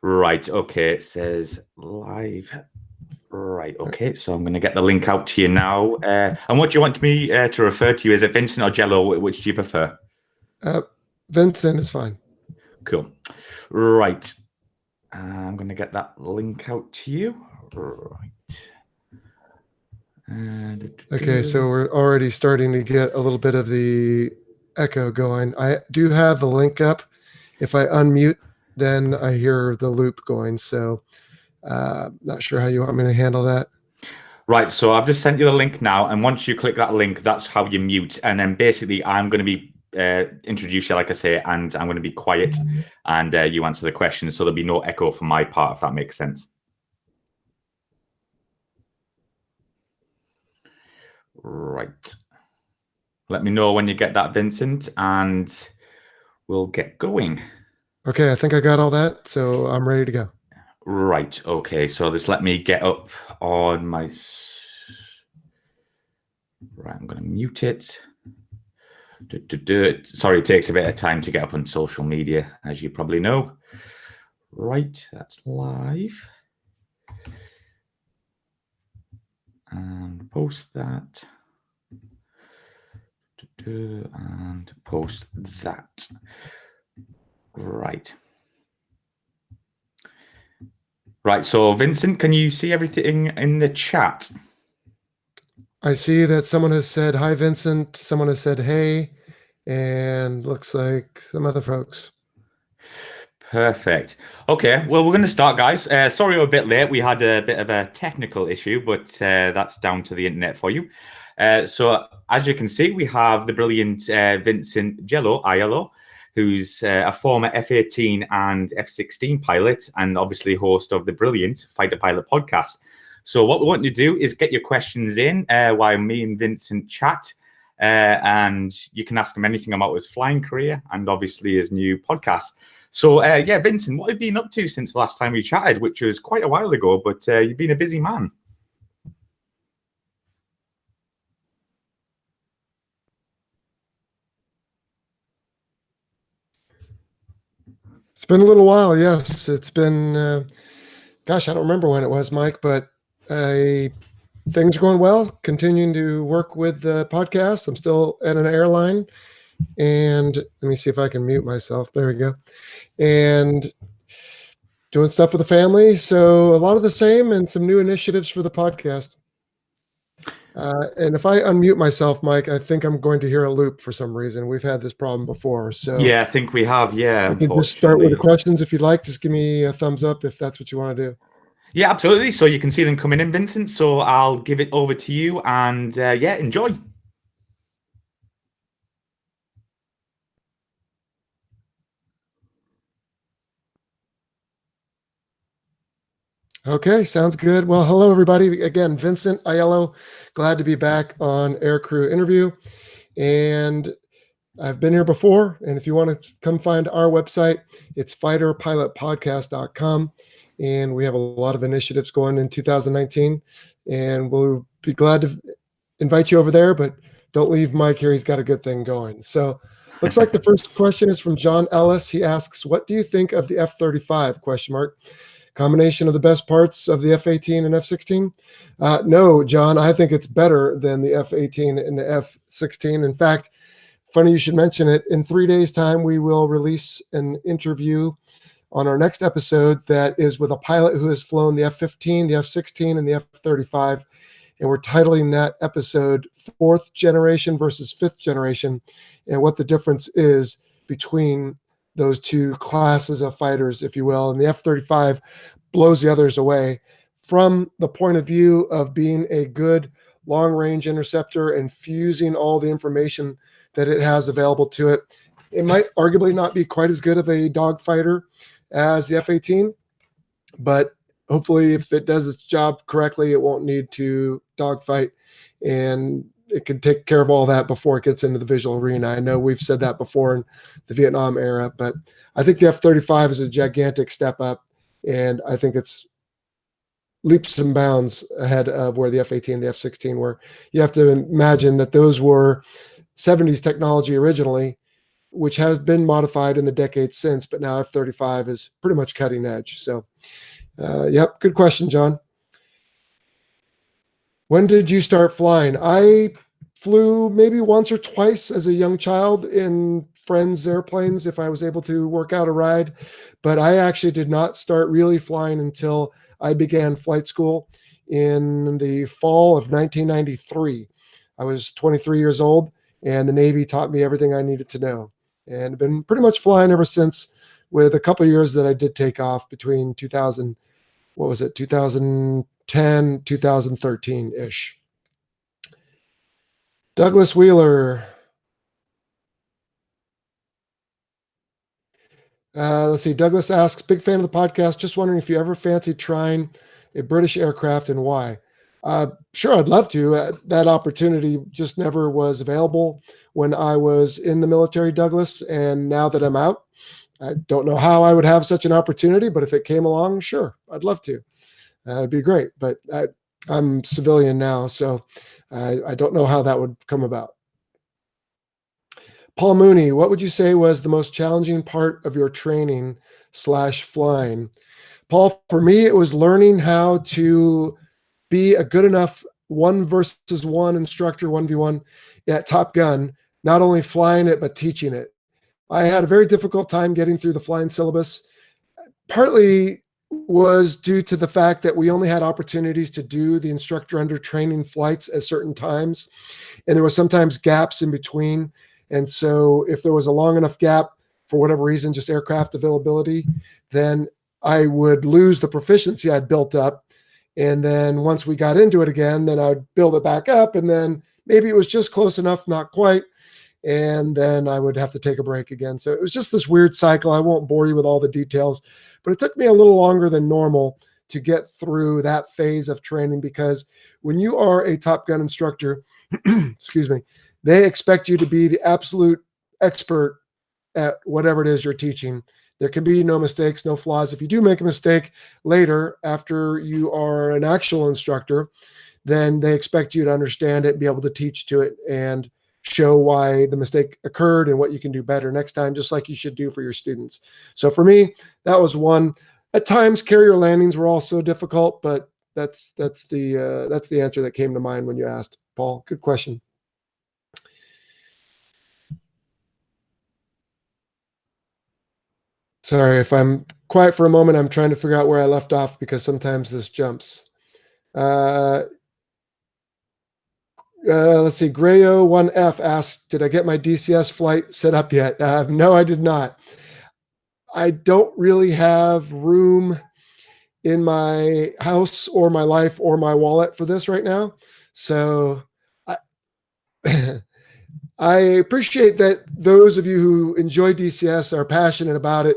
Right, okay, it says live. Right, okay, so I'm going to get the link out to you now. And what do you want me to refer to you? Is it Vincent or Jell-O? Which do you prefer? Vincent is fine. Cool. Right. I'm going to get that link out to you. Right. Okay, so we're already starting to get a little bit of the echo going. I do have the link up. If I unmute, then I hear the loop going. So not sure how you want me to handle that. Right, so I've just sent you the link now, and once you click that link, that's how you mute. And then basically, I'm going to be introduce you, like I say, and I'm going to be quiet, and you answer the questions, so there'll be no echo from my part, if that makes sense. Right. Let me know when you get that, Vincent, and we'll get going. Okay, I think I got all that, so I'm ready to go. Right, okay, so just let me get up on my... Right, I'm going to mute it. Sorry, it takes a bit of time to get up on social media, as you probably know. Right, that's live. And post that. And post that. Right. Right, so Vincent, can you see everything in the chat? I see that someone has said, hi, Vincent. Someone has said, hey, and looks like some other folks. Perfect. Okay, well, we're going to start, guys. Sorry we're a bit late. We had a bit of a technical issue, but that's down to the internet for you. So as you can see, we have the brilliant Vincent Jell-O, ILO, who's a former F-18 and F-16 pilot and obviously host of the brilliant Fighter Pilot podcast. So what we want you to do is get your questions in while me and Vincent chat. And you can ask him anything about his flying career and obviously his new podcast. So, yeah, Vincent, what have you been up to since the last time we chatted, which was quite a while ago, but you've been a busy man. It's been a little while, yes. It's been, gosh, I don't remember when it was, Mike, but things are going well. Continuing to work with the podcast. I'm still at an airline. And let me see if I can mute myself. There we go. And doing stuff with the family. So a lot of the same and some new initiatives for the podcast. And if I unmute myself, Mike, I think I'm going to hear a loop for some reason. We've had this problem before. So yeah, I think we have. Yeah, we can just start with the questions if you'd like. Just give me a thumbs up if that's what you want to do. Yeah, absolutely. So you can see them coming in, Vincent. So I'll give it over to you and yeah, enjoy. Okay, sounds good. Well, hello, everybody. Again, Vincent Aiello. Glad to be back on Air Crew Interview. And I've been here before. And if you want to come find our website, it's fighterpilotpodcast.com. And we have a lot of initiatives going in 2019. And we'll be glad to invite you over there, but don't leave Mike here. He's got a good thing going. So looks like the first question is from John Ellis. He asks, what do you think of the F-35? Combination of the best parts of the F-18 and F-16? No, John, I think it's better than the F-18 and the F-16. In fact, funny you should mention it. In 3 days' time, we will release an interview on our next episode that is with a pilot who has flown the F-15, the F-16, and the F-35. And we're titling that episode 4th Generation versus 5th Generation, and what the difference is between those two classes of fighters, if you will. And the F-35 blows the others away from the point of view of being a good long-range interceptor and fusing all the information that it has available to it. It might arguably not be quite as good of a dogfighter as the F-18, but hopefully if it does its job correctly, it won't need to dogfight, and it can take care of all that before it gets into the visual arena. I know we've said that before in the Vietnam era, but I think the F-35 is a gigantic step up, and I think it's leaps and bounds ahead of where the F-18 and the F-16 were. You have to imagine that those were 70s technology originally, which has been modified in the decades since, but now F-35 is pretty much cutting edge. So, yep, good question, John. When did you start flying? I flew maybe once or twice as a young child in friends' airplanes if I was able to work out a ride, but I actually did not start really flying until I began flight school in the fall of 1993. I was 23 years old, and the Navy taught me everything I needed to know, and I've been pretty much flying ever since, with a couple of years that I did take off between 2000, what was it, 2010, 2013-ish. Douglas Wheeler. Let's see. Douglas asks, big fan of the podcast. Just wondering if you ever fancied trying a British aircraft and why. Sure, I'd love to. That opportunity just never was available when I was in the military, Douglas. And now that I'm out, I don't know how I would have such an opportunity, but if it came along, sure, I'd love to. It'd be great. But I'm civilian now, so I don't know how that would come about. Paul Mooney, what would you say was the most challenging part of your training / flying? Paul, for me, it was learning how to be a good enough 1-versus-1 instructor, 1v1 at Top Gun, not only flying it, but teaching it. I had a very difficult time getting through the flying syllabus. Partly was due to the fact that we only had opportunities to do the instructor under training flights at certain times. And there were sometimes gaps in between. And so if there was a long enough gap, for whatever reason, just aircraft availability, then I would lose the proficiency I'd built up. And then once we got into it again, then I'd build it back up. And then maybe it was just close enough, not quite. And then I would have to take a break again. So it was just this weird cycle. I won't bore you with all the details, but it took me a little longer than normal to get through that phase of training, because when you are a Top Gun instructor, excuse me, they expect you to be the absolute expert at whatever it is you're teaching. There can be no mistakes, no flaws. If you do make a mistake later, after you are an actual instructor, then they expect you to understand it, be able to teach to it, and show why the mistake occurred and what you can do better next time, just like you should do for your students. So for me, that was one. At times, carrier landings were also difficult, but that's the answer that came to mind when you asked, Paul. Good question. Sorry if I'm quiet for a moment. I'm trying to figure out where I left off because sometimes this jumps. Let's see. Grayo1F asks, did I get my DCS flight set up yet? No, I did not. I don't really have room in my house or my life or my wallet for this right now. So I, I appreciate that those of you who enjoy DCS are passionate about it.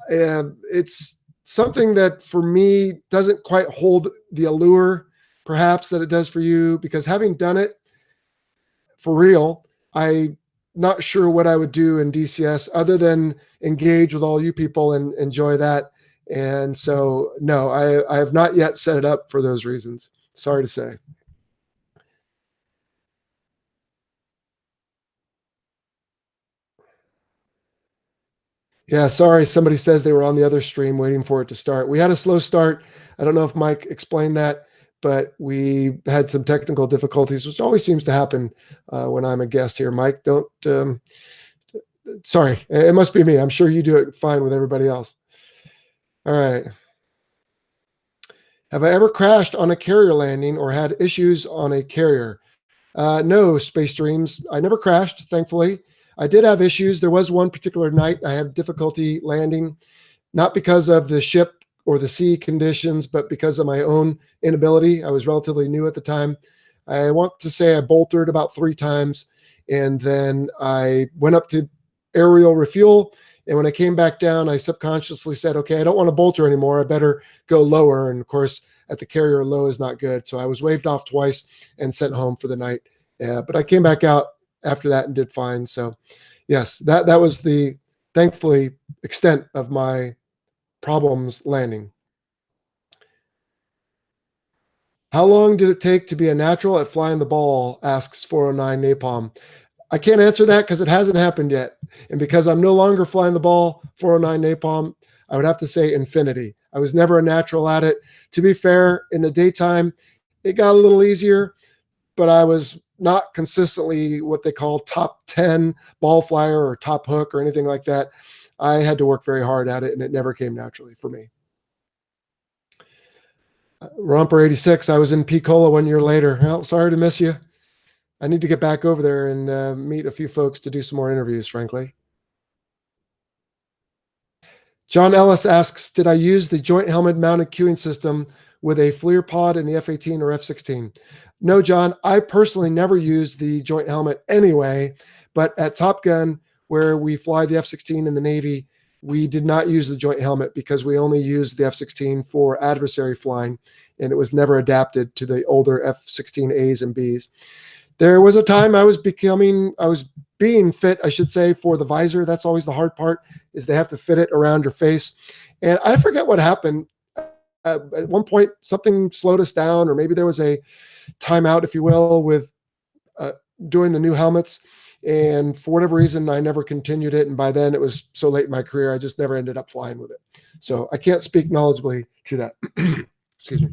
It's something that for me doesn't quite hold the allure perhaps that it does for you, because having done it for real, I'm not sure what I would do in DCS other than engage with all you people and enjoy that. And so, no, I have not yet set it up for those reasons. Sorry to say. Yeah, sorry. Somebody says they were on the other stream waiting for it to start. We had a slow start. I don't know if Mike explained that, but we had some technical difficulties, which always seems to happen when I'm a guest here. Mike, don't. Sorry, it must be me. I'm sure you do it fine with everybody else. All right. Have I ever crashed on a carrier landing or had issues on a carrier? No, Space Dreams. I never crashed, thankfully. I did have issues. There was one particular night I had difficulty landing, not because of the ship or the sea conditions, but because of my own inability. I was relatively new at the time. I want to say I bolted about 3 times, and then I went up to aerial refuel. And when I came back down, I subconsciously said, okay, I don't want to bolter anymore. I better go lower. And of course, at the carrier, low is not good. So I was waved off twice and sent home for the night. But I came back out after that and did fine. So yes, that was the, thankfully, extent of my problems landing. How long did it take to be a natural at flying the ball? Asks 409 Napalm. I can't answer that because it hasn't happened yet. And because I'm no longer flying the ball 409 napalm, I would have to say infinity. I was never a natural at it. To be fair, in the daytime, it got a little easier, but I was not consistently what they call top 10 ball flyer or top hook or anything like that. I had to work very hard at it, and it never came naturally for me. Romper 86, I was in Picola 1 year later. Well, sorry to miss you. I need to get back over there and meet a few folks to do some more interviews, frankly. John Ellis asks, did I use the joint helmet mounted queuing system with a FLIR pod in the F-18 or F-16? No, John, I personally never used the joint helmet anyway, but at Top Gun, where we fly the F-16 in the Navy, we did not use the joint helmet because we only used the F-16 for adversary flying, and it was never adapted to the older F-16As and Bs. There was a time I was being fit, I should say, for the visor. That's always the hard part, is they have to fit it around your face. And I forget what happened. At one point, something slowed us down, or maybe there was a timeout, if you will, with doing the new helmets. And for whatever reason, I never continued it. And by then, it was so late in my career, I just never ended up flying with it. So I can't speak knowledgeably to that. Excuse me.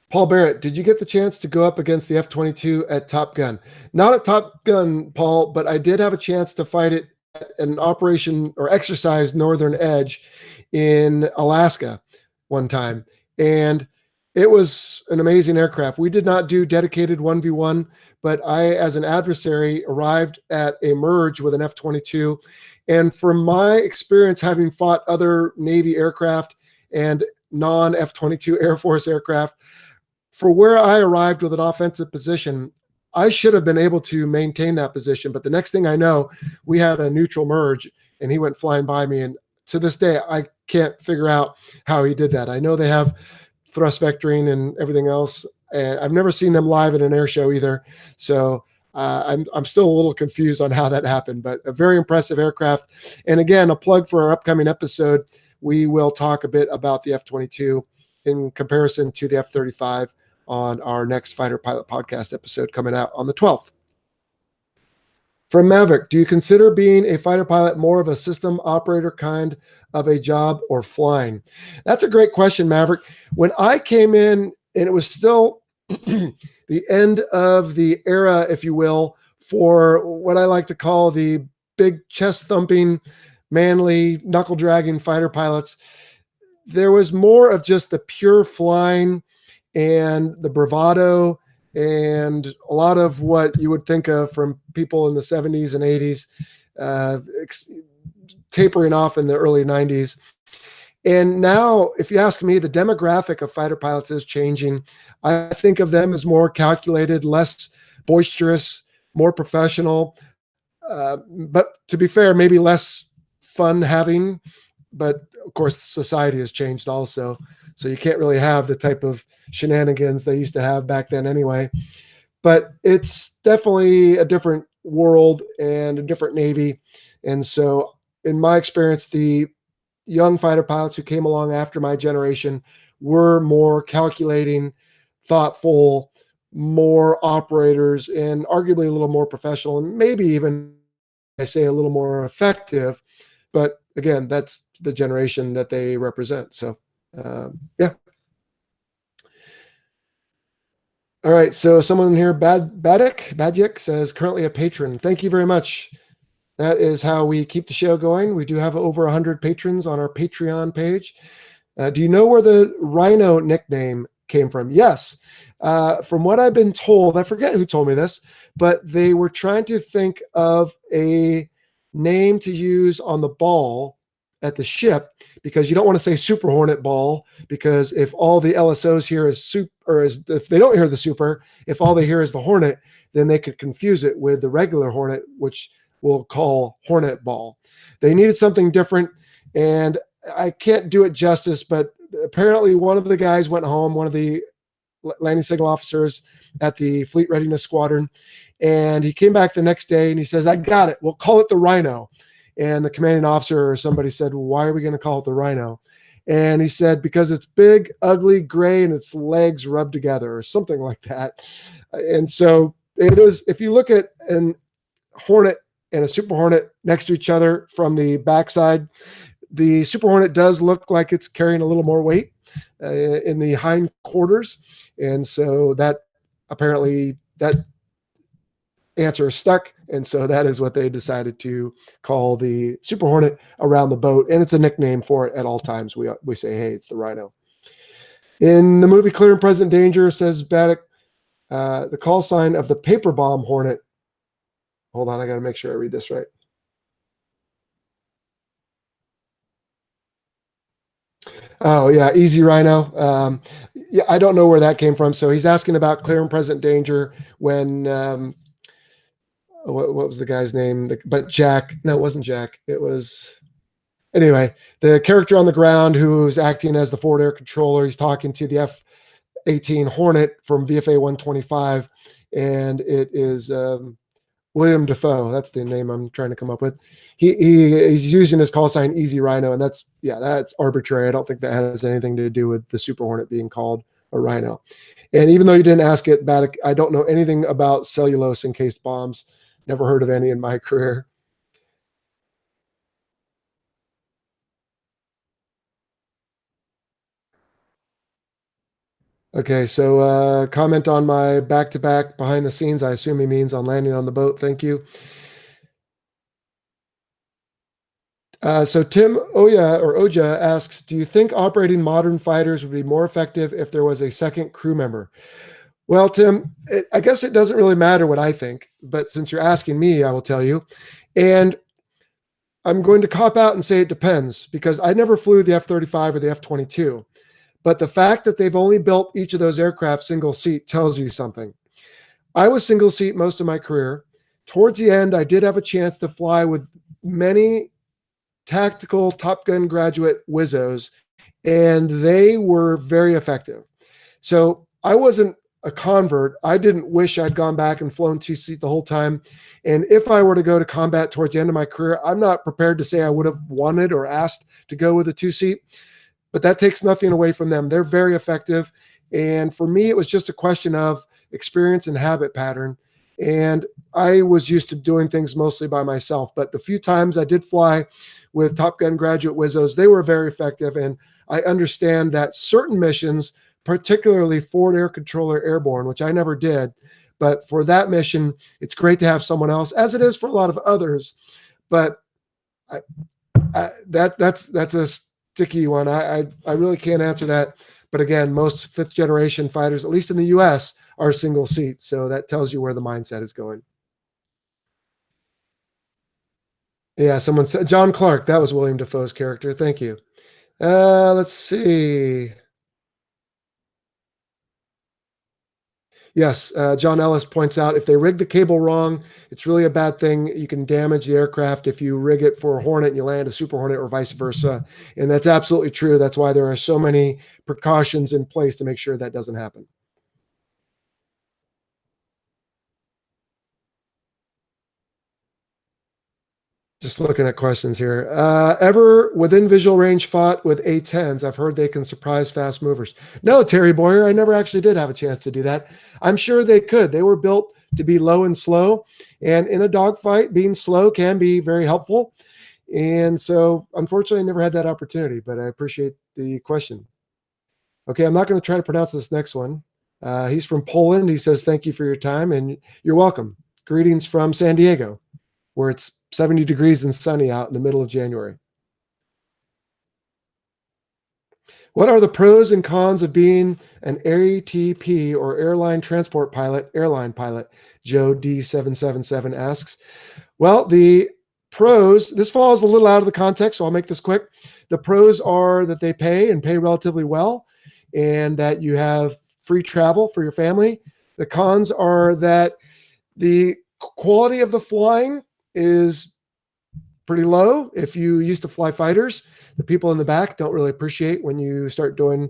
Paul Barrett, did you get the chance to go up against the F-22 at Top Gun? Not at Top Gun, Paul, but I did have a chance to fight it at an operation or exercise Northern Edge in Alaska one time. And it was an amazing aircraft. We did not do dedicated 1v1, but I, as an adversary, arrived at a merge with an F-22. And from my experience, having fought other Navy aircraft and non-F-22 Air Force aircraft, for where I arrived with an offensive position, I should have been able to maintain that position. But the next thing I know, we had a neutral merge and he went flying by me. And to this day, I can't figure out how he did that. I know they have thrust vectoring and everything else. And I've never seen them live in an air show either. So I'm still a little confused on how that happened, but a very impressive aircraft. And again, a plug for our upcoming episode. We will talk a bit about the F-22 in comparison to the F-35 on our next Fighter Pilot Podcast episode coming out on the 12th. From Maverick, do you consider being a fighter pilot more of a system operator kind of a job or flying? That's a great question, Maverick. When I came in, and it was still the end of the era, if you will, for what I like to call the big chest thumping, manly, knuckle dragging fighter pilots, there was more of just the pure flying and the bravado and a lot of what you would think of from people in the 70s and 80s, tapering off in the early 90s. And now, if you ask me, the demographic of fighter pilots is changing. I think of them as more calculated, less boisterous, more professional, but to be fair, maybe less fun having. But of course, society has changed also. So you can't really have the type of shenanigans they used to have back then anyway. But it's definitely a different world and a different Navy. And so in my experience, the young fighter pilots who came along after my generation were more calculating, thoughtful, more operators, and arguably a little more professional, and maybe even, I say, a little more effective. But again, that's the generation that they represent. So yeah. All right. So someone here, Badjik says, currently a patron. Thank you very much. That is how we keep the show going. We do have over 100 patrons on our Patreon page. Do you know where the Rhino nickname came from? Yes. From what I've been told, I forget who told me this, but they were trying to think of a name to use on the ball at the ship, because you don't want to say Super Hornet ball, because if all the LSOs hear is super, or if they don't hear the super, if all they hear is the Hornet, then they could confuse it with the regular Hornet, which we'll call Hornet ball. They needed something different, and I can't do it justice, but apparently one of the guys went home, one of the landing signal officers at the Fleet Readiness Squadron, and he came back the next day and he says, I got it. We'll call it the Rhino. And the commanding officer or somebody said, well, why are we going to call it the Rhino? And he said, because it's big, ugly, gray, and its legs rubbed together or something like that. And so it is, if you look at an Hornet and a Super Hornet next to each other from the backside, the Super Hornet does look like it's carrying a little more weight in the hind quarters. And so that apparently that answer is stuck. And so that is what they decided to call the Super Hornet around the boat. And it's a nickname for it at all times. We say, hey, it's the Rhino. In the movie Clear and Present Danger, says Baddock, the call sign of the paper bomb Hornet. Hold on, I got to make sure I read this right. Oh, yeah, Easy Rhino. Yeah, I don't know where that came from. So he's asking about Clear and Present Danger when, what was the guy's name? But Jack, no, it wasn't Jack. It was, anyway, the character on the ground who's acting as the forward air controller. He's talking to the F-18 Hornet from VFA 125, and it is William Dafoe. That's the name I'm trying to come up with. He's using his call sign Easy Rhino, and that's arbitrary. I don't think that has anything to do with the Super Hornet being called a Rhino. And even though you didn't ask it, Baddock, I don't know anything about cellulose encased bombs. Never heard of any in my career. Okay, so comment on my back-to-back behind the scenes. I assume he means on landing on the boat. Thank you. So Tim Oja asks, do you think operating modern fighters would be more effective if there was a second crew member? Well, Tim, I guess it doesn't really matter what I think, but since you're asking me, I will tell you. And I'm going to cop out and say it depends, because I never flew the F-35 or the F-22. But the fact that they've only built each of those aircraft single seat tells you something. I was single seat most of my career. Towards the end, I did have a chance to fly with many tactical Top Gun graduate Wizzos, and they were very effective. So I wasn't a convert. I didn't wish I'd gone back and flown two-seat the whole time. And if I were to go to combat towards the end of my career, I'm not prepared to say I would have wanted or asked to go with a two-seat, but that takes nothing away from them. They're very effective. And for me, it was just a question of experience and habit pattern. And I was used to doing things mostly by myself. But the few times I did fly with Top Gun graduate Wizzos, they were very effective. And I understand that certain missions, particularly forward air controller airborne, which I never did, but for that mission, it's great to have someone else, as it is for a lot of others. But that's a sticky one. I really can't answer that. But again, most fifth generation fighters, at least in the US, are single seat. So that tells you where the mindset is going. Yeah, someone said John Clark. That was William Dafoe's character. Thank you. Let's see. Yes, John Ellis points out if they rig the cable wrong, it's really a bad thing. You can damage the aircraft if you rig it for a Hornet and you land a Super Hornet or vice versa. And that's absolutely true. That's why there are so many precautions in place to make sure that doesn't happen. Just looking at questions here. Ever within visual range fought with A-10s? I've heard they can surprise fast movers. No, Terry Boyer, I never actually did have a chance to do that. I'm sure they could. They were built to be low and slow. And in a dogfight, being slow can be very helpful. And so, unfortunately, I never had that opportunity, but I appreciate the question. Okay, I'm not going to try to pronounce this next one. He's from Poland. He says, thank you for your time, and you're welcome. Greetings from San Diego, where it's 70 degrees and sunny out in the middle of January. What are the pros and cons of being an ATP or airline transport pilot, airline pilot? Joe D777 asks. Well, the pros, this falls a little out of the context, so I'll make this quick. The pros are that they pay and pay relatively well, and that you have free travel for your family. The cons are that the quality of the flying is pretty low. If you used to fly fighters, the people in the back don't really appreciate when you start doing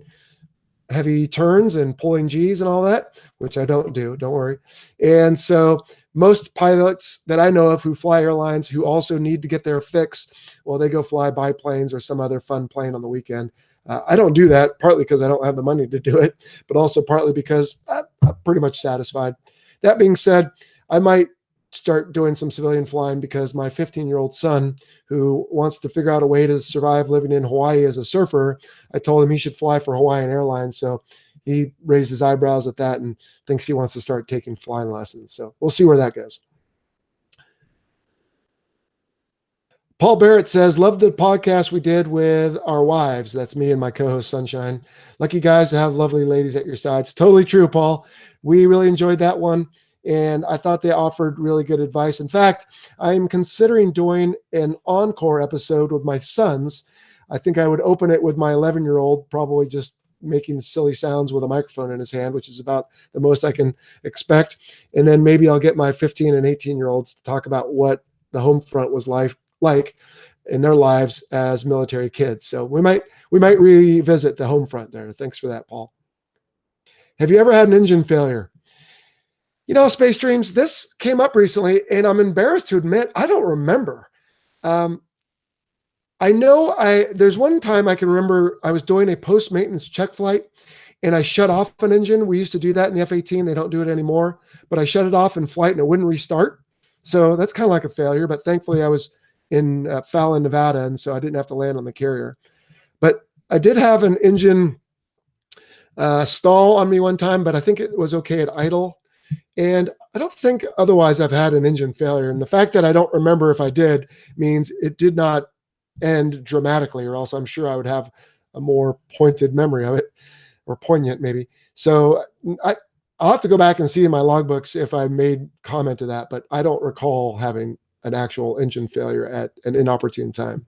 heavy turns and pulling G's and all that, which I don't do, don't worry. And so most pilots that I know of who fly airlines who also need to get their fix, well, they go fly biplanes or some other fun plane on the weekend. I don't do that, partly because I don't have the money to do it, but also partly because I'm pretty much satisfied. That being said, I might start doing some civilian flying because my 15-year-old son, who wants to figure out a way to survive living in Hawaii as a surfer, I told him he should fly for Hawaiian Airlines. So he raised his eyebrows at that and thinks he wants to start taking flying lessons. So we'll see where that goes. Paul Barrett says, love the podcast we did with our wives. That's me and my co-host Sunshine. Lucky guys to have lovely ladies at your sides. Totally true, Paul. We really enjoyed that one. And I thought they offered really good advice. In fact, I'm considering doing an encore episode with my sons. I think I would open it with my 11-year-old, probably just making silly sounds with a microphone in his hand, which is about the most I can expect. And then maybe I'll get my 15 and 18-year-olds to talk about what the home front was like in their lives as military kids. So we might revisit the home front there. Thanks for that, Paul. Have you ever had an engine failure? You know, Space Dreams, this came up recently, and I'm embarrassed to admit I don't remember. I know there's one time I can remember I was doing a post-maintenance check flight, and I shut off an engine. We used to do that in the F-18. They don't do it anymore, but I shut it off in flight, and it wouldn't restart. So that's kind of like a failure, but thankfully I was in Fallon, Nevada, and so I didn't have to land on the carrier. But I did have an engine stall on me one time, but I think it was okay at idle. And I don't think otherwise I've had an engine failure. And the fact that I don't remember if I did means it did not end dramatically, or else I'm sure I would have a more pointed memory of it, or poignant maybe. So I'll have to go back and see in my logbooks if I made comment to that, but I don't recall having an actual engine failure at an inopportune time.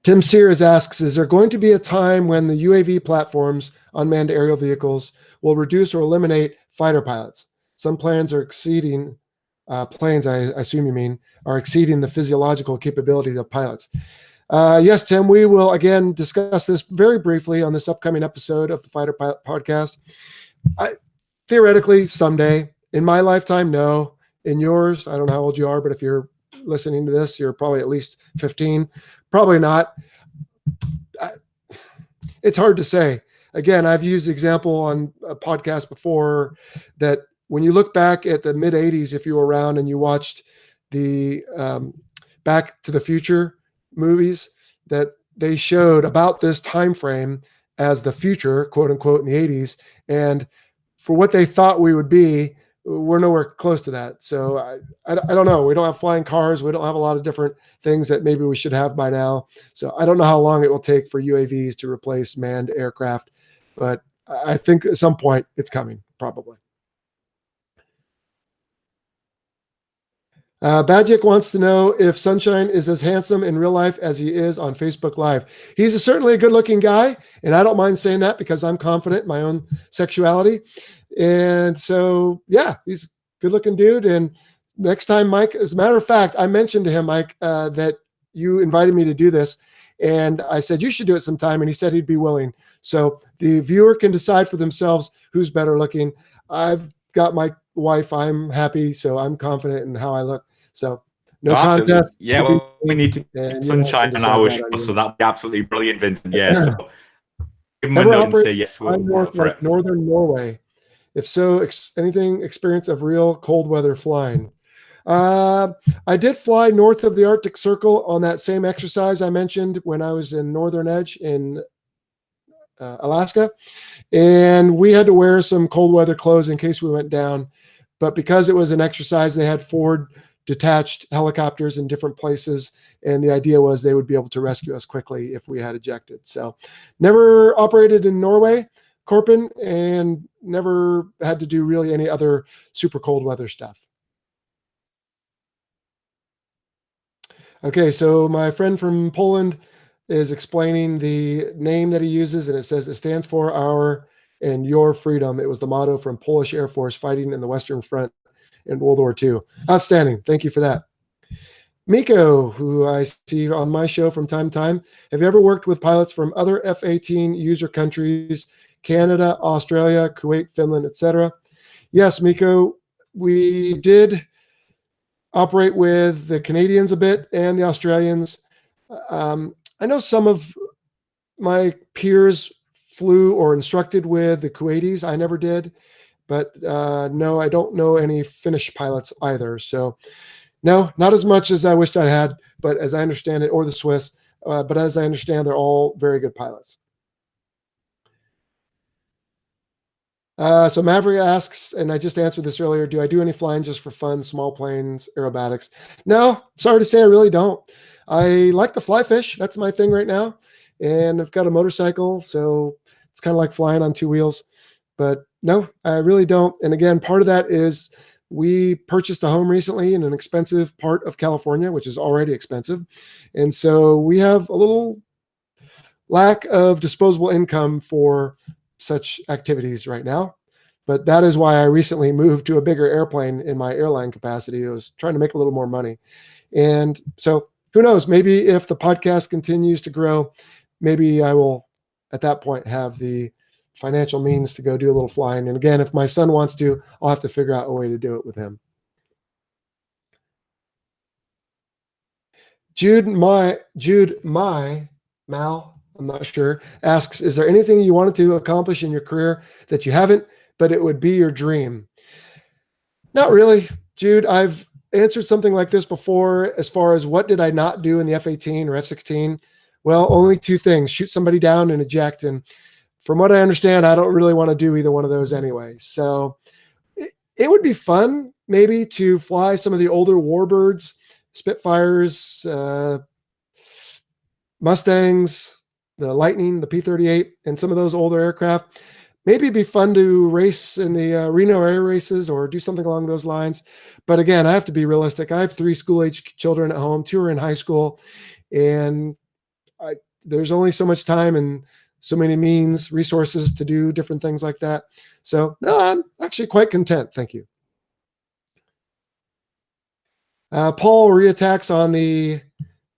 Tim Sears asks, is there going to be a time when the UAV platforms, unmanned aerial vehicles, will reduce or eliminate fighter pilots? Some plans are exceeding, planes I assume you mean, are exceeding the physiological capabilities of pilots. Yes, Tim, we will again discuss this very briefly on this upcoming episode of the Fighter Pilot Podcast. Theoretically, someday. In my lifetime, no. In yours, I don't know how old you are, but if you're listening to this, you're probably at least 15. Probably not. It's hard to say. Again, I've used the example on a podcast before that when you look back at the mid 80s, if you were around and you watched the Back to the Future movies, that they showed about this time frame as the future, quote unquote, in the 80s. And for what they thought we would be, we're nowhere close to that. So I don't know. We don't have flying cars. We don't have a lot of different things that maybe we should have by now. So I don't know how long it will take for UAVs to replace manned aircraft, but I think at some point it's coming, probably. Badjik wants to know if Sunshine is as handsome in real life as he is on Facebook Live. He's certainly a good-looking guy, and I don't mind saying that because I'm confident in my own sexuality. And so, yeah, he's a good-looking dude. And next time, Mike, as a matter of fact, I mentioned to him, Mike, that you invited me to do this. And I said, you should do it sometime. And he said he'd be willing. So the viewer can decide for themselves who's better looking. I've got my wife. I'm happy. So I'm confident in how I look. So no contest. Yeah, well, we need to get Sunshine on our show, so that'd be absolutely brilliant, Vincent. Yeah, so give him a note and say yes, we'll work for it. Northern Norway. If so, anything experience of real cold weather flying? I did fly north of the Arctic Circle on that same exercise I mentioned when I was in Northern Edge in Alaska, and we had to wear some cold weather clothes in case we went down. But because it was an exercise, they had forward detached helicopters in different places, and the idea was they would be able to rescue us quickly if we had ejected. So never operated in Norway, Korpen, and never had to do really any other super cold weather stuff. Okay, so my friend from Poland is explaining the name that he uses, and it says it stands for our and your freedom. It was the motto from Polish Air Force fighting in the Western Front in World War II. Outstanding. Thank you for that. Miko, who I see on my show from time to time. Have you ever worked with pilots from other F-18 user countries, Canada, Australia, Kuwait, Finland, etc.? Yes, Miko, we did operate with the Canadians a bit and the Australians. I know some of my peers flew or instructed with the Kuwaitis. I never did, but no, I don't know any Finnish pilots either. So no, not as much as I wished I had, but as I understand it, or the Swiss, but as I understand, they're all very good pilots. So Maverick asks, and I just answered this earlier, do I do any flying just for fun, small planes, aerobatics? No, sorry to say I really don't. I like to fly fish. That's my thing right now. And I've got a motorcycle, so it's kind of like flying on two wheels. But no, I really don't. And again, part of that is we purchased a home recently in an expensive part of California, which is already expensive. And so we have a little lack of disposable income for such activities right now. But that is why I recently moved to a bigger airplane in my airline capacity. I was trying to make a little more money. And so who knows, maybe if the podcast continues to grow, maybe I will at that point have the financial means to go do a little flying. And again, if my son wants to, I'll have to figure out a way to do it with him. Jude, Mal, I'm not sure, asks, is there anything you wanted to accomplish in your career that you haven't, but it would be your dream? Not really, Jude. I've answered something like this before as far as what did I not do in the F-18 or F-16? Well, only two things: shoot somebody down and eject. And from what I understand, I don't really want to do either one of those anyway. So it would be fun maybe to fly some of the older warbirds, Spitfires, Mustangs, the Lightning, the P-38, and some of those older aircraft. Maybe it'd be fun to race in the Rhino air races or do something along those lines. But again, I have to be realistic. I have 3 school-age children at home, 2 are in high school, and there's only so much time and so many resources to do different things like that. So no, I'm actually quite content. Thank you. Paul reattacks on the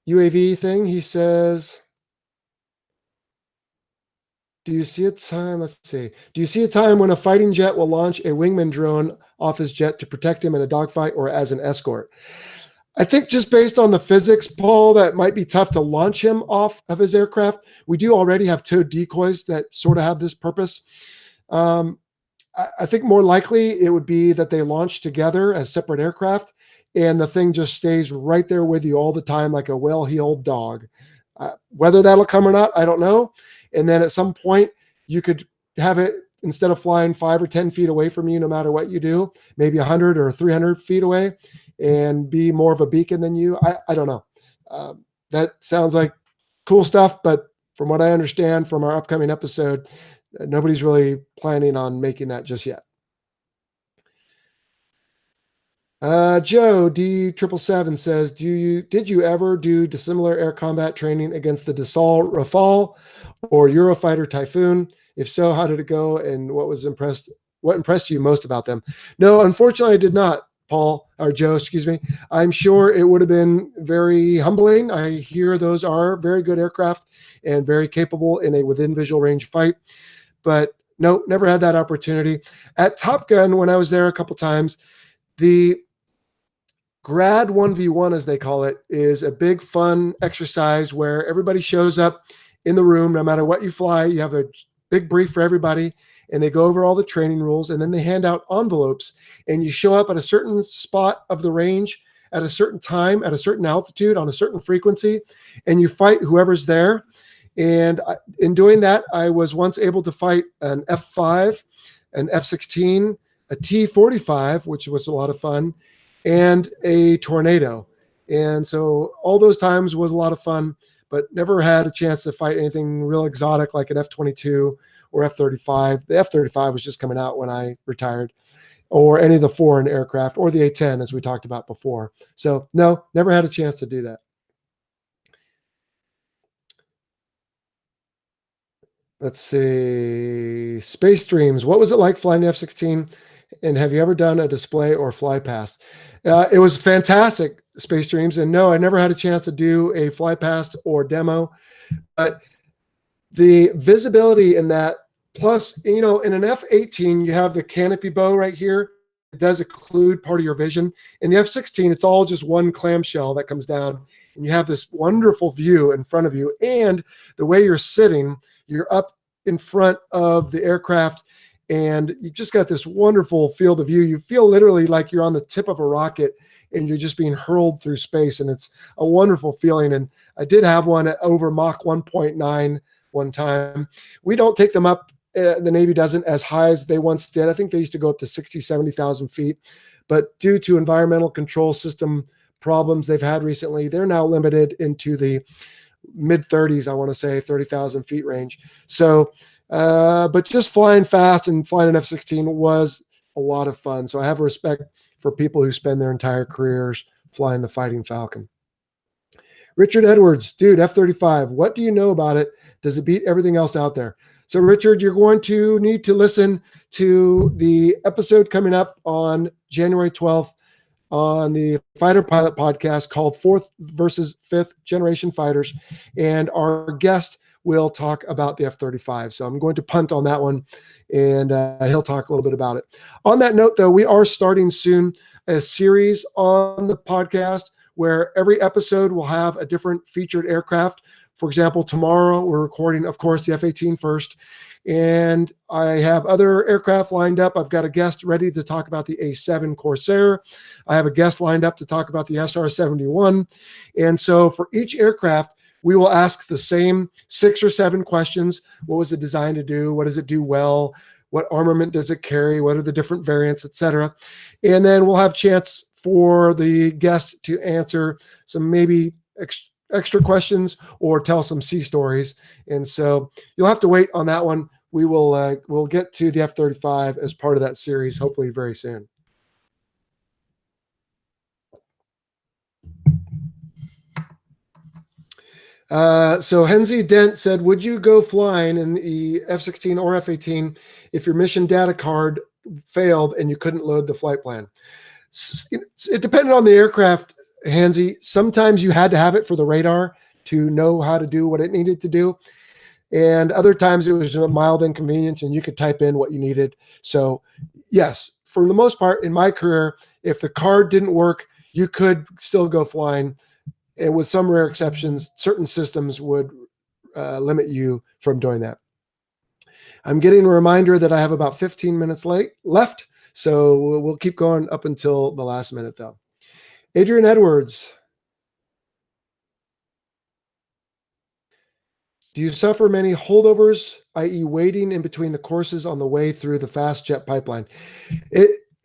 UAV thing. He says, do you see a time? Let's see. Do you see a time when a fighting jet will launch a wingman drone off his jet to protect him in a dogfight or as an escort? I think just based on the physics, Paul, that might be tough to launch him off of his aircraft. We do already have towed decoys that sort of have this purpose. I think more likely it would be that they launch together as separate aircraft, and the thing just stays right there with you all the time like a well-heeled dog. Whether that'll come or not, I don't know. And then at some point, you could have it, instead of flying 5 or 10 feet away from you, no matter what you do, maybe 100 or 300 feet away, and be more of a beacon than you. I don't know. That sounds like cool stuff, but from what I understand from our upcoming episode, nobody's really planning on making that just yet. Joe D777 says, did you ever do dissimilar air combat training against the Dassault Rafale or Eurofighter Typhoon? If so, how did it go, and what impressed you most about them? No, unfortunately, I did not, Joe, excuse me. I'm sure it would have been very humbling. I hear those are very good aircraft and very capable in a within visual range fight, but no, never had that opportunity. At Top Gun, when I was there a couple times, the Grad 1v1, as they call it, is a big fun exercise where everybody shows up in the room. No matter what you fly, you have a big brief for everybody, and they go over all the training rules, and then they hand out envelopes, and you show up at a certain spot of the range at a certain time, at a certain altitude, on a certain frequency, and you fight whoever's there. And in doing that, I was once able to fight an F5, an F-16, a T-45, which was a lot of fun, and a Tornado. And so all those times was a lot of fun, but never had a chance to fight anything real exotic like an F-22 or F-35. The F-35 was just coming out when I retired, or any of the foreign aircraft, or the A-10, as we talked about before. So no, never had a chance to do that. Let's see. Space Dreams. What was it like flying the F-16? And have you ever done a display or fly past? It was fantastic, Space Dreams. And no, I never had a chance to do a fly past or demo. But the visibility in that, plus, in an F-18, you have the canopy bow right here. does occlude part of your vision. In the F-16, it's all just one clamshell that comes down, and you have this wonderful view in front of you. And the way you're sitting, you're up in front of the aircraft, and you just got this wonderful field of view. You feel literally like you're on the tip of a rocket and you're just being hurled through space, and it's a wonderful feeling. And I did have one at over Mach 1.9 one time. We don't take them up, the Navy doesn't, as high as they once did. I think they used to go up to 60, 70,000 feet. But due to environmental control system problems they've had recently, they're now limited into the mid 30s, I want to say 30,000 feet range. So, but just flying fast and flying an F-16 was a lot of fun. So I have respect for people who spend their entire careers flying the Fighting Falcon. Richard Edwards, dude, F-35, what do you know about it? Does it beat everything else out there? So Richard, you're going to need to listen to the episode coming up on January 12th on the Fighter Pilot podcast called 4th versus 5th Generation Fighters. And our guest will talk about the F-35. So I'm going to punt on that one, and he'll talk a little bit about it. On that note, though, we are starting soon a series on the podcast where every episode will have a different featured aircraft. For example, tomorrow we're recording, of course, the F-18 first, and I have other aircraft lined up. I've got a guest ready to talk about the A-7 Corsair. I have a guest lined up to talk about the SR-71. And so for each aircraft, we will ask the same 6 or 7 questions. What was it designed to do? What does it do well? What armament does it carry? What are the different variants, etc.? And then we'll have chance for the guest to answer some maybe extra questions or tell some sea stories. And so you'll have to wait on that one. We will we'll get to the F-35 as part of that series, hopefully very soon. So Henzi Dent said, would you go flying in the F-16 or F-18 if your mission data card failed and you couldn't load the flight plan? It depended on the aircraft, Hansi. Sometimes you had to have it for the radar to know how to do what it needed to do. And other times it was a mild inconvenience and you could type in what you needed. So yes, for the most part in my career, if the card didn't work, you could still go flying. And with some rare exceptions, certain systems would limit you from doing that. I'm getting a reminder that I have about 15 minutes left. So we'll keep going up until the last minute though. Adrian Edwards. Do you suffer many holdovers, i.e. waiting in between the courses on the way through the fast jet pipeline?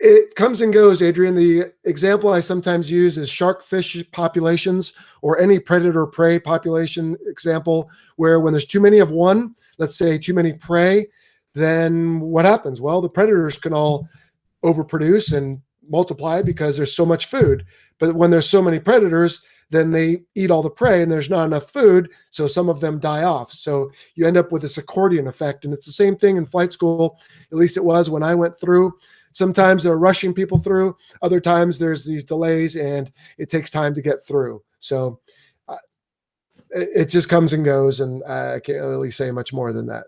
It comes and goes, Adrian. The example I sometimes use is sharkfish populations or any predator-prey population example, where when there's too many of one, let's say too many prey, then what happens? Well, the predators can all overproduce and multiply because there's so much food. But when there's so many predators, then they eat all the prey and there's not enough food, so some of them die off. So you end up with this accordion effect. And it's the same thing in flight school. At least it was when I went through. Sometimes they're rushing people through. Other times there's these delays and it takes time to get through. So it just comes and goes, and I can't really say much more than that.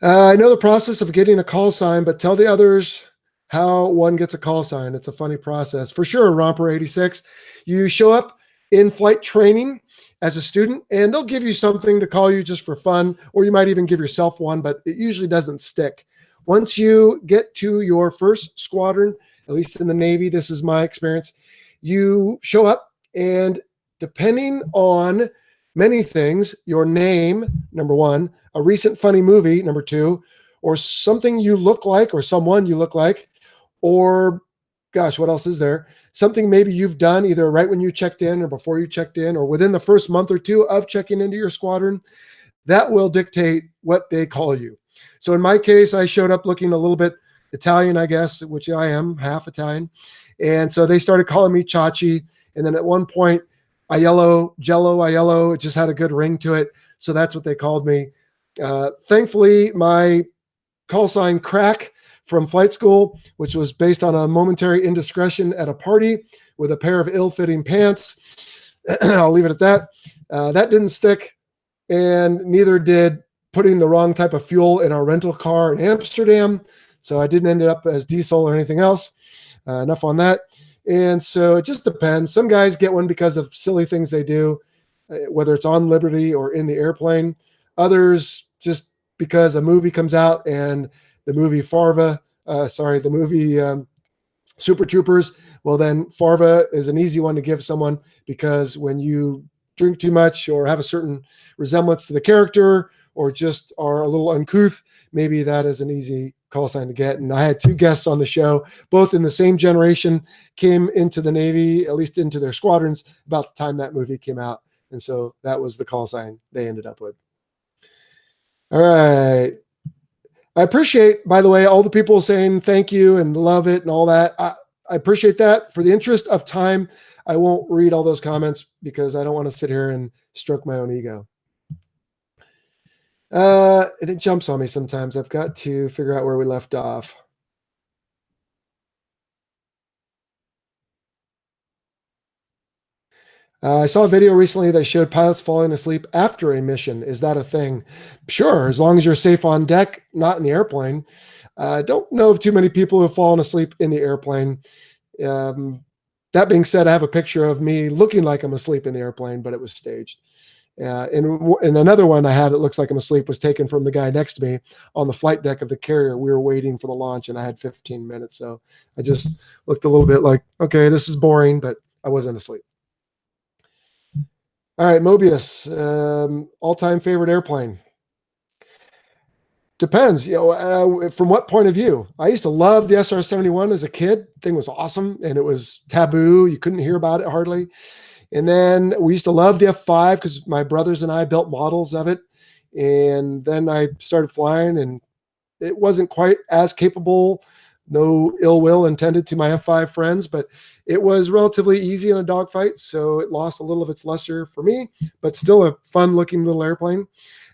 I know the process of getting a call sign, but tell the others how one gets a call sign. It's a funny process. For sure, Romper 86. You show up in flight training as a student, and they'll give you something to call you just for fun, or you might even give yourself one, but it usually doesn't stick. Once you get to your first squadron, at least in the Navy, this is my experience, you show up, and depending on many things, your name, number one, a recent funny movie, number two, or something you look like, or someone you look like, or gosh, what else is there? Something maybe you've done either right when you checked in or before you checked in or within the first month or two of checking into your squadron, that will dictate what they call you. So in my case, I showed up looking a little bit Italian, I guess, which I am, half Italian. And so they started calling me Chachi. And then at one point, Aiello, Jell-O, Aiello, it just had a good ring to it. So that's what they called me. Thankfully, my call sign Crack from flight school, which was based on a momentary indiscretion at a party with a pair of ill-fitting pants. I'll leave it at that. That didn't stick, and neither did putting the wrong type of fuel in our rental car in Amsterdam. So I didn't end up as diesel or anything else. Enough on that. And so it just depends. Some guys get one because of silly things they do, whether it's on Liberty or in the airplane. Others just because a movie comes out and the movie Super Troopers. Well, then Farva is an easy one to give someone, because when you drink too much or have a certain resemblance to the character or just are a little uncouth, maybe that is an easy call sign to get. And I had 2 guests on the show, both in the same generation, came into the Navy, at least into their squadrons, about the time that movie came out. And so that was the call sign they ended up with. All right. I appreciate, by the way, all the people saying thank you and love it and all that. I appreciate that. For the interest of time, I won't read all those comments because I don't want to sit here and stroke my own ego. And it jumps on me sometimes. I've got to figure out where we left off. I saw a video recently that showed pilots falling asleep after a mission. Is that a thing? Sure, as long as you're safe on deck, not in the airplane. I don't know of too many people who have fallen asleep in the airplane. That being said, I have a picture of me looking like I'm asleep in the airplane, but it was staged. And another one I have that looks like I'm asleep was taken from the guy next to me on the flight deck of the carrier. We were waiting for the launch, and I had 15 minutes. So I just looked a little bit like, okay, this is boring, but I wasn't asleep. All right, Mobius, all-time favorite airplane. Depends, from what point of view. I used to love the SR-71 as a kid. The thing was awesome, and it was taboo. You couldn't hear about it hardly. And then we used to love the F-5 because my brothers and I built models of it. And then I started flying, and it wasn't quite as capable. No ill will intended to my F-5 friends, but it was relatively easy in a dogfight, so it lost a little of its luster for me, but still a fun-looking little airplane.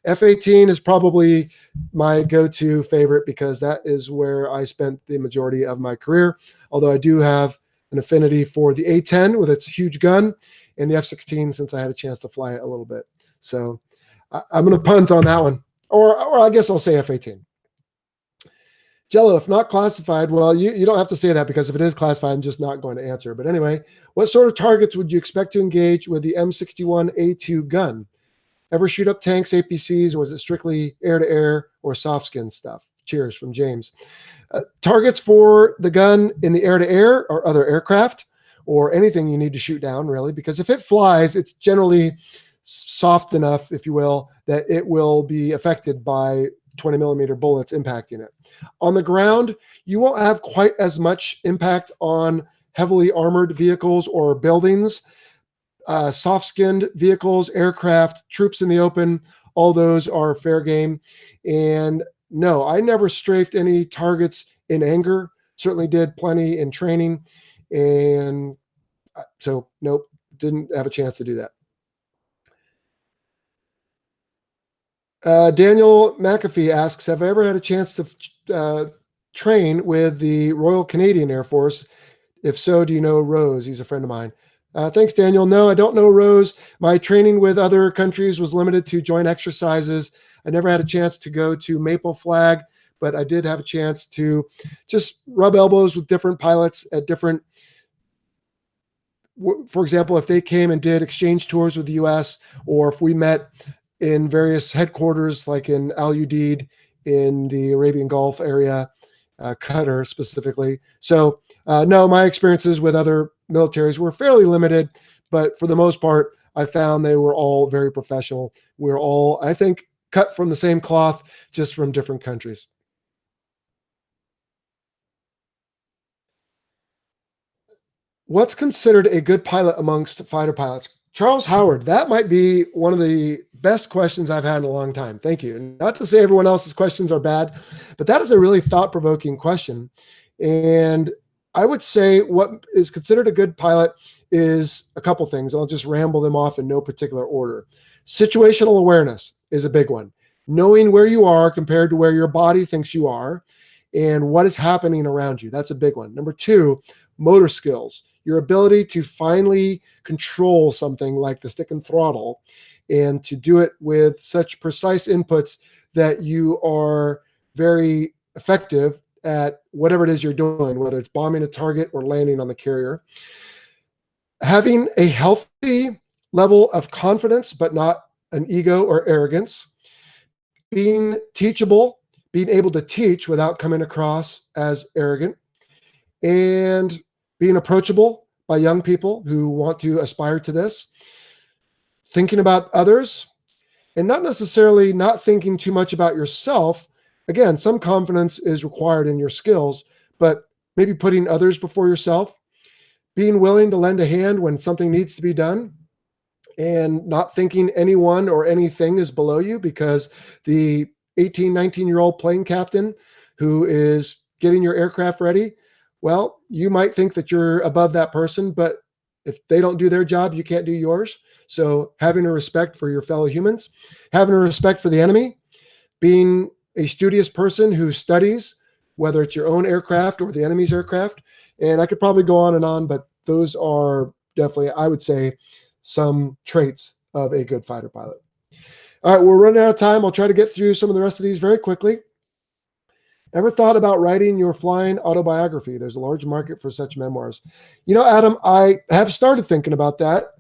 F-18 is probably my go-to favorite because that is where I spent the majority of my career, although I do have an affinity for the A-10 with its huge gun and the F-16 since I had a chance to fly it a little bit. So I'm going to punt on that one, or I guess I'll say F-18. Jell-O, if not classified, well, you don't have to say that because if it is classified, I'm just not going to answer. But anyway, what sort of targets would you expect to engage with the M61A2 gun? Ever shoot up tanks, APCs, or was it strictly air-to-air or soft-skin stuff? Cheers from James. Targets for the gun in the air-to-air or other aircraft or anything you need to shoot down, really, because if it flies, it's generally soft enough, if you will, that it will be affected by 20 millimeter bullets impacting it. On the ground, you won't have quite as much impact on heavily armored vehicles or buildings. Soft-skinned vehicles, aircraft, troops in the open, all those are fair game. And no, I never strafed any targets in anger. Certainly did plenty in training. And so, nope, didn't have a chance to do that. Daniel McAfee asks, have I ever had a chance to train with the Royal Canadian Air Force? If so, do you know Rose? He's a friend of mine. Thanks, Daniel. No, I don't know Rose. My training with other countries was limited to joint exercises. I never had a chance to go to Maple Flag, but I did have a chance to just rub elbows with different pilots at different, for example, if they came and did exchange tours with the U.S., or if we met in various headquarters, like in Al Udeid in the Arabian Gulf area, Qatar specifically. So no, my experiences with other militaries were fairly limited, but for the most part, I found they were all very professional. We're all, I think, cut from the same cloth, just from different countries. What's considered a good pilot amongst fighter pilots? Charles Howard, that might be one of the best questions I've had in a long time. Thank you. Not to say everyone else's questions are bad, but that is a really thought-provoking question. And I would say what is considered a good pilot is a couple things. I'll just ramble them off in no particular order. Situational awareness is a big one. Knowing where you are compared to where your body thinks you are and what is happening around you. That's a big one. Number two, motor skills. Your ability to finally control something like the stick and throttle and to do it with such precise inputs that you are very effective at whatever it is you're doing, whether it's bombing a target or landing on the carrier. Having a healthy level of confidence, but not an ego or arrogance. Being teachable, being able to teach without coming across as arrogant, and being approachable by young people who want to aspire to this. Thinking about others, and not necessarily not thinking too much about yourself. Again, some confidence is required in your skills, but maybe putting others before yourself. Being willing to lend a hand when something needs to be done, and not thinking anyone or anything is below you, because the 18, 19-year-old plane captain who is getting your aircraft ready, well, you might think that you're above that person, but if they don't do their job, you can't do yours. So having a respect for your fellow humans, having a respect for the enemy, being a studious person who studies, whether it's your own aircraft or the enemy's aircraft. And I could probably go on, but those are definitely, I would say, some traits of a good fighter pilot. All right, we're running out of time. I'll try to get through some of the rest of these very quickly. Ever thought about writing your flying autobiography? There's a large market for such memoirs. You know, Adam, I have started thinking about that.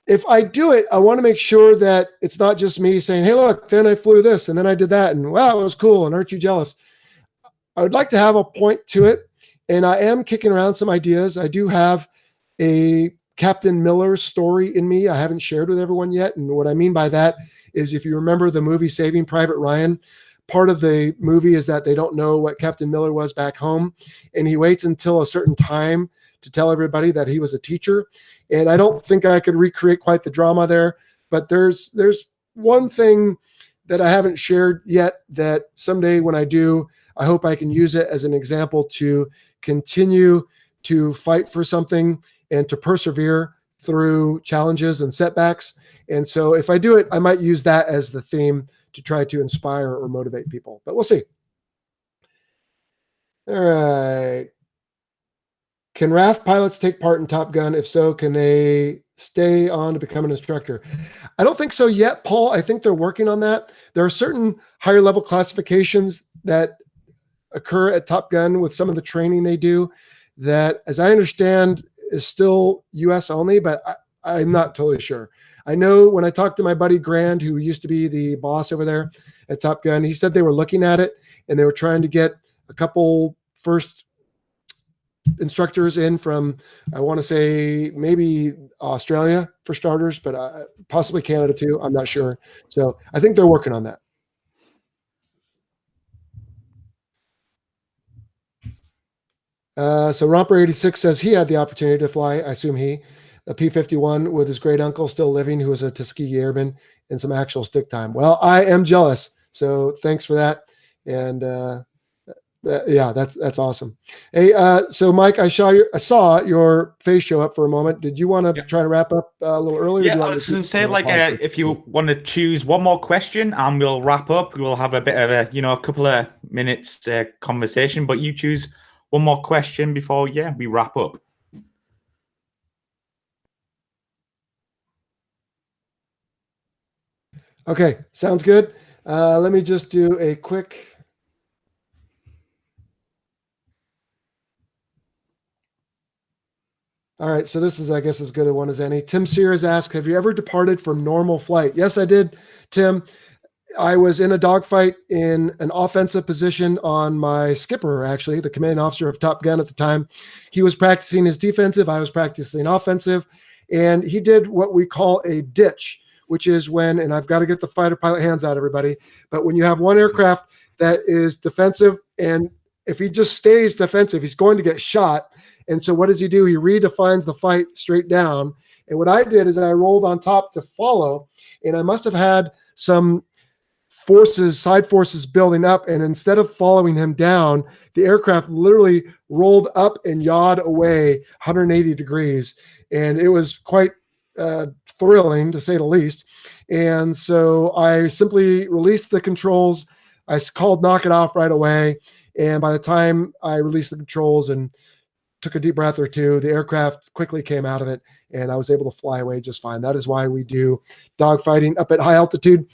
If I do it, I want to make sure that it's not just me saying, hey, look, then I flew this and then I did that, and wow, it was cool, and aren't you jealous? I would like to have a point to it, and I am kicking around some ideas. I do have a Captain Miller story in me I haven't shared with everyone yet. And what I mean by that is, if you remember the movie Saving Private Ryan, part of the movie is that they don't know what Captain Miller was back home, and he waits until a certain time to tell everybody that he was a teacher. And I don't think I could recreate quite the drama there, but there's one thing that I haven't shared yet that someday when I do, I hope I can use it as an example to continue to fight for something and to persevere through challenges and setbacks. And so if I do it, I might use that as the theme to try to inspire or motivate people, but we'll see. All right. Can RAF pilots take part in Top Gun? If so, can they stay on to become an instructor? I don't think so yet, Paul. I think they're working on that. There are certain higher level classifications that occur at Top Gun with some of the training they do that, as I understand, is still US only, but I'm not totally sure. I know when I talked to my buddy Grand, who used to be the boss over there at Top Gun, he said they were looking at it and they were trying to get a couple first instructors in from, I want to say maybe Australia for starters, but possibly Canada too. I'm not sure. So I think they're working on that. So Romper 86 says he had the opportunity to fly, I assume he, a P-51 with his great uncle still living, who was a Tuskegee Airman, and some actual stick time. Well, I am jealous. So thanks for that. And yeah, that's awesome. Hey, so Mike, I saw your face show up for a moment. Did you want to try to wrap up a little earlier? Yeah, I was going to say, like, if you want to choose one more question and we'll wrap up, we'll have a bit of a, a couple of minutes conversation, but you choose one more question before, we wrap up. Okay, sounds good. Let me just do a quick. All right, so this is, I guess, as good a one as any. Tim Sears asked, have you ever departed from normal flight? Yes, I did, Tim. I was in a dogfight in an offensive position on my skipper, actually, the commanding officer of Top Gun at the time. He was practicing his defensive. I was practicing offensive. And he did what we call a ditch, which is when, and I've got to get the fighter pilot hands out, everybody, but when you have one aircraft that is defensive, and if he just stays defensive, he's going to get shot. And so what does he do? He redefines the fight straight down. And what I did is I rolled on top to follow, and I must have had some forces, side forces building up. And instead of following him down, the aircraft literally rolled up and yawed away 180 degrees. And it was quite thrilling, to say the least. And so I simply released the controls. I called knock it off right away. And by the time I released the controls and took a deep breath or two, the aircraft quickly came out of it, and I was able to fly away just fine. That is why we do dogfighting up at high altitude.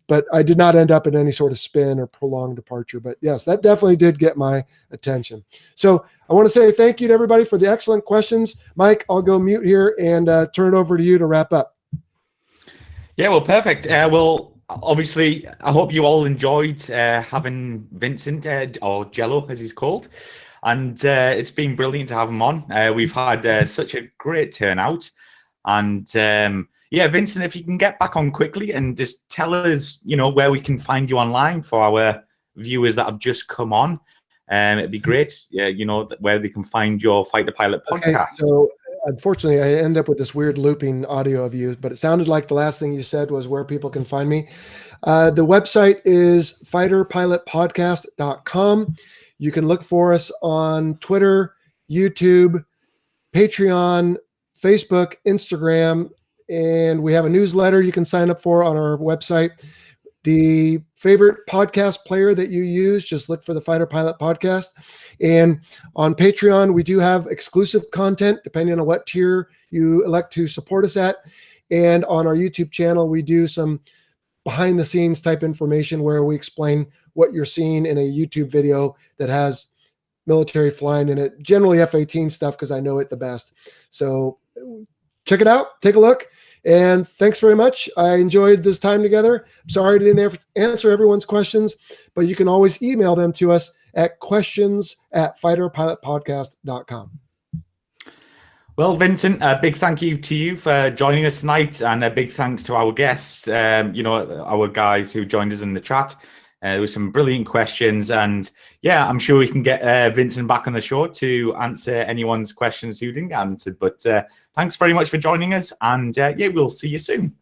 but I did not end up in any sort of spin or prolonged departure. But yes, that definitely did get my attention. So I want to say thank you to everybody for the excellent questions. Mike, I'll go mute here and turn it over to you to wrap up. Yeah, well, perfect. Well, obviously, I hope you all enjoyed having Vincent, or Jell-O as he's called. And it's been brilliant to have him on. We've had such a great turnout. And yeah, Vincent, if you can get back on quickly and just tell us, where we can find you online for our viewers that have just come on. It'd be great, where they can find your Fighter Pilot podcast. Okay, so unfortunately, I end up with this weird looping audio of you, but it sounded like the last thing you said was where people can find me. The website is fighterpilotpodcast.com. You can look for us on Twitter, YouTube, Patreon, Facebook, Instagram, and we have a newsletter you can sign up for on our website. The favorite podcast player that you use, just look for the Fighter Pilot Podcast. And on Patreon, we do have exclusive content depending on what tier you elect to support us at. And on our YouTube channel, we do some behind the scenes type information where we explain what you're seeing in a YouTube video that has military flying in it, generally F-18 stuff because I know it the best. So check it out, take a look. And thanks very much. I enjoyed this time together. Sorry I didn't answer everyone's questions, but you can always email them to us at questions@fighterpilotpodcast.com. Well, Vincent, a big thank you to you for joining us tonight, and a big thanks to our guests, our guys who joined us in the chat. There were some brilliant questions, and yeah, I'm sure we can get Vincent back on the show to answer anyone's questions who didn't get answered. But thanks very much for joining us, and yeah, we'll see you soon.